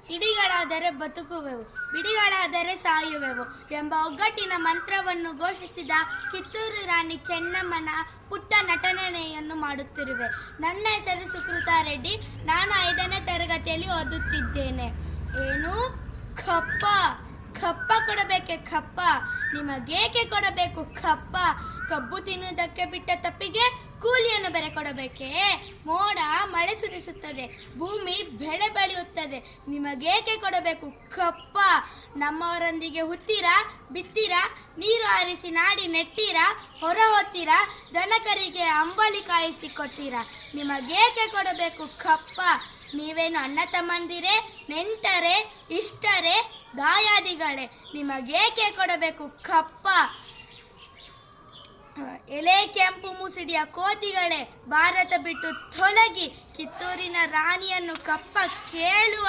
ಕಿಡಿಗಳಾದರೆ ಬದುಕುವೆವು, ಬಿಡಿಗಳಾದರೆ ಸಾಯುವೆವು ಎಂಬ ಒಗ್ಗಟ್ಟಿನ ಮಂತ್ರವನ್ನು ಘೋಷಿಸಿದ ಕಿತ್ತೂರು ರಾಣಿ ಚೆನ್ನಮ್ಮನ ಪುಟ್ಟ ನಟನೆಯನ್ನು ಮಾಡುತ್ತಿರುವೆ. ನನ್ನ ಹೆಸರು ಸುಕೃತಾ ರೆಡ್ಡಿ. ನಾನು 5ನೇ ತರಗತಿಯಲ್ಲಿ ಓದುತ್ತಿದ್ದೇನೆ. ಏನು? ಕಪ್ಪ ಕಪ್ಪ ಕೊಡಬೇಕೆ? ಕಪ್ಪ ನಿಮಗೇಕೆ ಕೊಡಬೇಕು ಕಪ್ಪ? ಕಬ್ಬು ತಿನ್ನುವುದಕ್ಕೆ ಬಿಟ್ಟ ತಪ್ಪಿಗೆ ಕೂಲಿಯನ್ನು ಬೇರೆ ಕೊಡಬೇಕೇ? ಮೋಡ ಮಳೆ ಸುರಿಸುತ್ತದೆ, ಭೂಮಿ ಬೆಳೆ ಬೆಳೆಯುತ್ತದೆ, ನಿಮಗೇಕೆ ಕೊಡಬೇಕು ಕಪ್ಪ? ನಮ್ಮವರೊಂದಿಗೆ ಹುತ್ತೀರಾ, ಬಿತ್ತೀರಾ, ನೀರು ಹಾರಿಸಿ ನಾಡಿ ನೆಟ್ಟೀರಾ, ಹೊರ ಹೋಗ್ತೀರಾ, ದನಕರಿಗೆ ಅಂಬಲಿ ಕಾಯಿಸಿ ಕೊಡ್ತೀರಾ, ನಿಮಗೇಕೆ ಕೊಡಬೇಕು ಕಪ್ಪ? ನೀವೇನು ಅಣ್ಣ ತಮ್ಮಂದಿರೇ, ನೆಂಟರೇ, ಇಷ್ಟರೇ, ದಾಯಾದಿಗಳೇ, ನಿಮಗೇಕೆ ಕೊಡಬೇಕು ಕಪ್ಪ? ಎಲೆ ಕೆಂಪು ಮುಸುಡಿಯ ಕೋತಿಗಳೇ, ಭಾರತ ಬಿಟ್ಟು ತೊಲಗಿ, ಕಿತ್ತೂರಿನ ರಾಣಿಯನ್ನು ಕಪ್ಪ ಕೇಳುವ